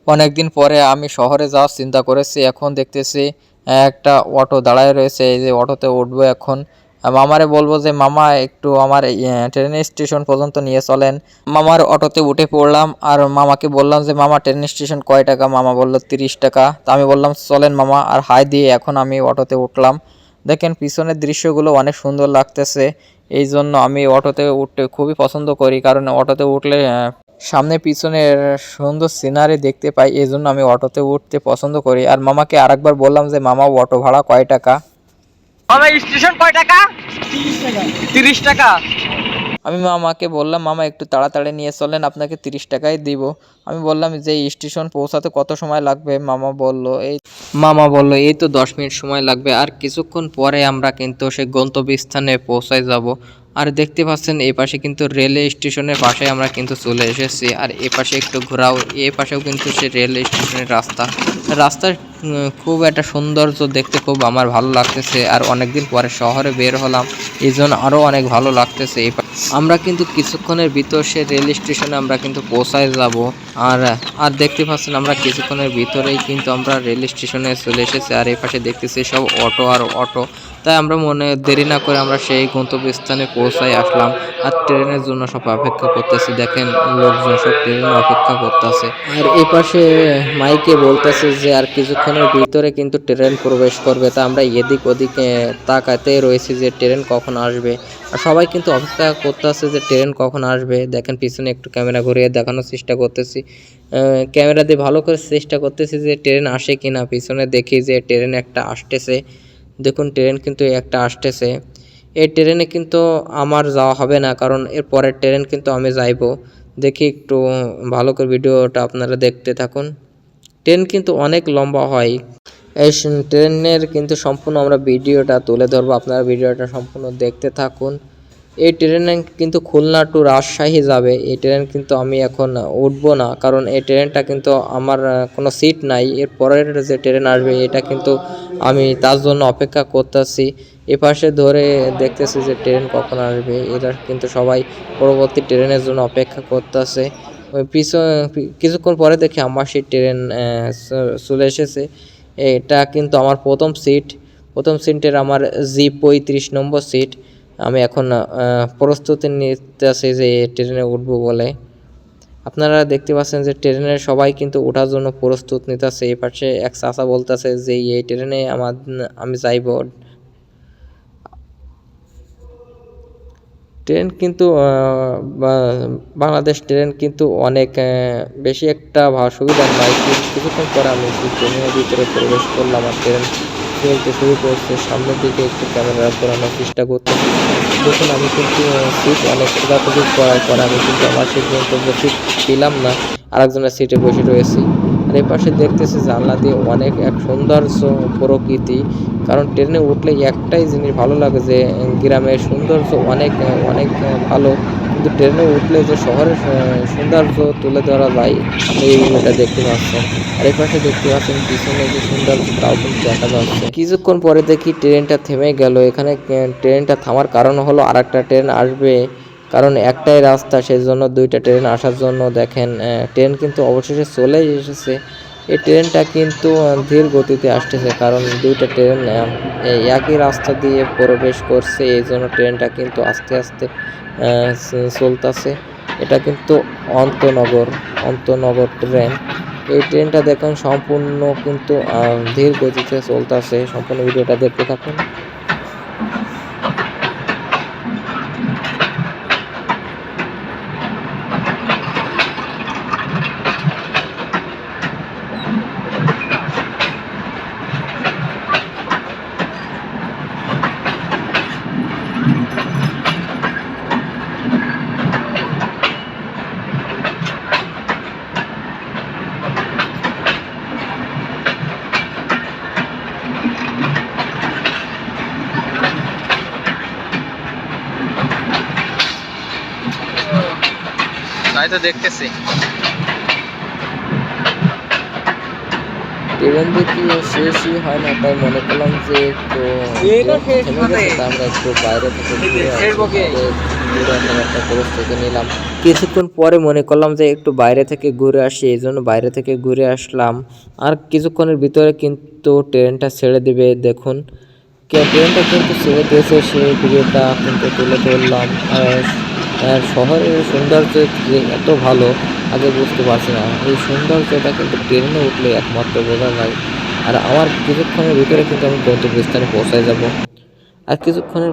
অনেকদিন পরে আমি শহরে যাওয়ার চিন্তা করেছি। এখন দেখতেছি একটা অটো দাঁড়ায় রয়েছে। এই যে অটোতে উঠবো এখন। মামারে বলবো যে মামা একটু আমার ট্রেন স্টেশন পর্যন্ত নিয়ে চলেন। মামার অটোতে উঠে পড়লাম আর মামাকে বললাম যে মামা ট্রেন স্টেশন কয় টাকা? মামা বলল 30 টাকা। তা আমি বললাম চলেন মামা, আর হাই দিয়ে এখন আমি অটোতে উঠলাম। দেখেন পিছনের দৃশ্যগুলো অনেক সুন্দর লাগতেছে। এই জন্য আমি অটোতে উঠতে খুবই পছন্দ করি, কারণ অটোতে উঠলে সামনে পিছনের সুন্দর সিনারি দেখতে পাই। এই জন্য আমি অটোতে উঠতে পছন্দ করি। আর মামাকে আরেকবার বললাম যে মামা অটো ভাড়া কয় টাকা? মামা স্টেশন কয় টাকা? 30 টাকা। 30 টাকা। আমি মামাকে বললাম মামা একটু তাড়াতাড়ি নিয়ে চলেন, আপনাকে 30 টাকাই দিব। আমি বললাম যে স্টেশন পৌঁছাতে কত সময় লাগবে? মামা বলল এই তো 10 মিনিট সময় লাগবে। আর কিছুক্ষণ পরে আমরা কিন্তু সেই গন্তব্যস্থানে পৌঁছায় যাব। আর দেখতে পাচ্ছেন এই পাশে কিন্তু রেলওয়ে স্টেশনের পাশে আমরা কিন্তু চলে এসেছি। আর এ পাশে একটু ঘোরাও, এ পাশেও কিন্তু সে রেলওয়ে স্টেশনের রাস্তার খুব একটা সৌন্দর্য দেখতে খুব আমার ভালো লাগতেছে। আর অনেকদিন পরে শহরে বের হলাম, এই জন্য আরও অনেক ভালো লাগতেছে। আমরা কিন্তু কিছুক্ষণের ভিতর সে রেল স্টেশনে আমরা কিন্তু পৌঁছায় যাব। আর আর দেখতে পাচ্ছেন আমরা কিছুক্ষণের ভিতরেই কিন্তু আমরা রেল স্টেশনে চলে এসেছি। আর এই পাশে দেখতেছি সব অটো আর অটো। তাই আমরা দেরি না করে আমরা সেই গন্তব্যস্থানে পৌঁছায় আসলাম। আর ট্রেনের জন্য সব অপেক্ষা করতেছি। দেখেন লোকজন সব ট্রেনের অপেক্ষা করতেছে। আর এই পাশে মাইকে বলতেছে যে আর কিছুক্ষণের ভিতরে কিন্তু ট্রেন প্রবেশ করবে। তা আমরা এদিক ওদিকে তাকাতে রয়েছি যে ট্রেন কখন আসবে। আর সবাই কিন্তু অপেক্ষা করতেছে যে ট্রেন কখন আসবে। দেখেন পিছনে একটু ক্যামেরা ঘুরিয়ে দেখানোর চেষ্টা করতেছি। ক্যামেরা দিয়ে ভালো করে চেষ্টা করতেছি যে ট্রেন আসে কিনা। পিছনে দেখি যে ট্রেন একটা আসতেছে। দেখুন ট্রেন কিন্তু একটা আসতেছে। এই ট্রেনে কিন্তু আমার যাওয়া হবে না, কারণ এর পরের ট্রেন কিন্তু আমি যাইব। দেখি একটু ভালো করে ভিডিওটা আপনারা দেখতে থাকুন। ট্রেন কিন্তু অনেক লম্বা হয়। এই ট্রেনের কিন্তু সম্পূর্ণ আমরা ভিডিওটা তুলে ধরবো, আপনারা ভিডিওটা সম্পূর্ণ দেখতে থাকুন। এই ট্রেনে কিন্তু খুলনা টু রাজশাহী যাবে। এই ট্রেন কিন্তু আমি এখন উঠবো না, কারণ এই ট্রেনটা কিন্তু আমার কোনো সিট নাই। এর পরের যে ট্রেন আসবে এটা কিন্তু আমি তার জন্য অপেক্ষা করতেছি। এপাশে ধরে দেখতেছি যে ট্রেন কখন আসবে। এরা কিন্তু সবাই পরবর্তী ট্রেনের জন্য অপেক্ষা করতেছে। কিছুক্ষণ পরে দেখি আমার সেই ট্রেন চলে এসেছে। এটা কিন্তু আমার প্রথম সিটের আমার G35 নম্বর সিট। আমি এখন প্রস্তুতি নিতেছি যে ট্রেনে উঠবো বলে। আপনারা দেখতে পাচ্ছেন যে ট্রেনের সবাই কিন্তু ওঠার জন্য প্রস্তুত নিতেছে। এই পাশে এক চাচা বলতেছে যে এই ট্রেনে আমি যাইব। ট্রেন কিন্তু বাংলাদেশ ট্রেন কিন্তু অনেক বেশি একটা সুবিধা নয়। কিছুক্ষণ পরে আমি ট্রেনের ভিতরে প্রবেশ করলাম। আর ট্রেন চলতে শুরু করছে। সামনের দিকে একটু ক্যামেরা ঘোরানোর চেষ্টা করতেছি। দেখুন আমি কিন্তু সিট অনেক খোঁজাখুঁজি করার পর আমি কিন্তু আমার সেই গন্তব্য সিট পেলাম না, আরেকজনের সিটে বসে রয়েছি। আর এই পাশে দেখতেছি জানলা দিয়ে অনেক এক সৌন্দর্য প্রকৃতি। কারণ ট্রেনে উঠলে একটাই জিনিস ভালো লাগে যে গ্রামের সৌন্দর্য অনেক অনেক ভালো, কিন্তু ট্রেনে উঠলে যে শহরের সৌন্দর্য তুলে ধরা যায় এইটা দেখতে পাচ্ছেন। আর এই পাশে দেখতে পাচ্ছেন পিছনে যে সৌন্দর্য তাও কিন্তু দেখা যাচ্ছে। কিছুক্ষণ পরে দেখি ট্রেনটা থেমে গেল। এখানে ট্রেনটা থামার কারণ হলো আর একটা ট্রেন আসবে, কারণ একটাই রাস্তা, সেই জন্য দুইটা ট্রেন আসার জন্য দেখেন ট্রেন কিন্তু অবশেষে চলেই এসেছে। এই ট্রেনটা কিন্তু ধীর গতিতে আসতেছে, কারণ দুইটা ট্রেন একই রাস্তা দিয়ে প্রবেশ করছে। এই জন্য ট্রেনটা কিন্তু আস্তে আস্তে চলতেছে। এটা কিন্তু অন্তনগর ট্রেন। এই ট্রেনটা দেখুন সম্পূর্ণ কিন্তু ধীর গতিতে চলতেছে। সম্পূর্ণ ভিডিওটা দেখতে থাকুন। তাই তো দেখতেছি। ট্রেন দেখি শেষই হয় না, তাই মনে করলাম যে একটু থেমে গেছে, তা আমরা একটু বাইরে থেকে ঘুরে আসি। ঘুরে আসার একটা প্রস্তুতি নিলাম। কিছুক্ষণ পরে মনে করলাম যে একটু বাইরে থেকে ঘুরে আসি, এই জন্য বাইরে থেকে ঘুরে আসলাম। আর কিছুক্ষণের ভিতরে কিন্তু ট্রেনটা ছেড়ে দিবে, দেখুন ট্রেনটা কিন্তু ছেড়ে দিয়েছে, সেই ভিডিওটা কিন্তু তুলে ধরলাম। আর শহরের সৌন্দর্য যে এত ভালো আগে বুঝতে পারছি না, এই সৌন্দর্যটা কিন্তু ট্রেনে উঠলে একমাত্র বোঝা যায়। আর আমার কিছুক্ষণের ভিতরে কিন্তু আমি গন্তব্যস্থানে পৌঁছায় যাব। আর কিছুক্ষণের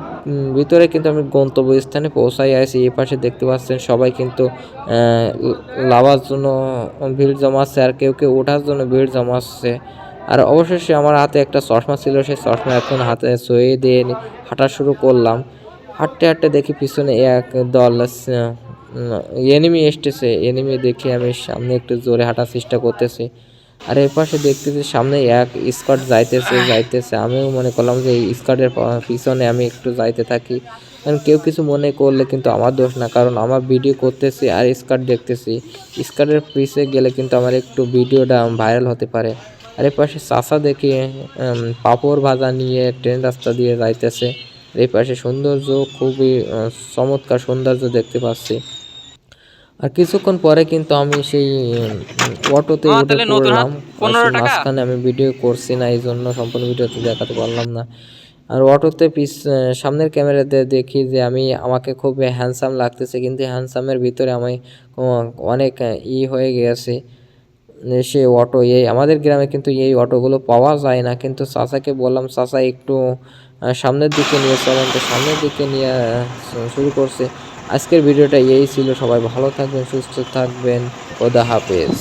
ভিতরে কিন্তু আমি গন্তব্যস্থানে পৌঁছাই আসি। এই পাশে দেখতে পাচ্ছেন সবাই কিন্তু লাভার জন্য ভিড় জমাচ্ছে, আর কেউ কেউ ওঠার জন্য ভিড় জমাচ্ছে। আর অবশেষে আমার হাতে একটা চশমা ছিল, সেই চশমা এখন হাতে সরিয়ে দিয়ে হাঁটা শুরু করলাম। হাঁটতে হাঁটতে দেখি পিছনে এক দল এনিমি এসতেছে। এনিমি দেখে আমি সামনে একটু জোরে হাঁটার চেষ্টা করতেছি। আর এর পাশে দেখতেছি সামনে এক স্কট যাইতেছে। আমিও মনে করলাম যে এই স্কটের পিছনে আমি একটু যাইতে থাকি। কারণ কেউ কিছু মনে করলে কিন্তু আমার দোষ না, কারণ আমার ভিডিও করতেছি আর স্কট দেখতেছি। স্কটের পিছে গেলে কিন্তু আমার একটু ভিডিওটা ভাইরাল হতে পারে। আর এর পাশে চাচা দেখি পাঁপড় ভাজা নিয়ে ট্রেন রাস্তা দিয়ে যাইতেছে। এই পাশে সৌন্দর্য খুবই চমৎকার সৌন্দর্য দেখতে পাচ্ছি। আর কিছুক্ষণ পরে কিন্তু আমি সেই অটোতে উঠে পড়লাম। মাঝখানে আমি ভিডিও করছি না, এই জন্য সম্পূর্ণ ভিডিওতে দেখাতে পারলাম না। আর অটোতে সামনের ক্যামেরাতে দেখি যে আমাকে খুব হ্যান্ডসাম লাগতেছে, কিন্তু হ্যান্ডসামের ভিতরে আমি অনেক হয়ে গেছে। সে অটো আমাদের গ্রামে কিন্তু এই অটোগুলো পাওয়া যায় না, কিন্তু চাচাকে বললাম চাচা একটু সামনের দিকে নিয়ে চলেন, তো সামনের দিকে নিয়ে শুরু করছে। আজকের ভিডিওটা এই ছিল, সবাই ভালো থাকবেন, সুস্থ থাকবেন, খোদা হাফেজ।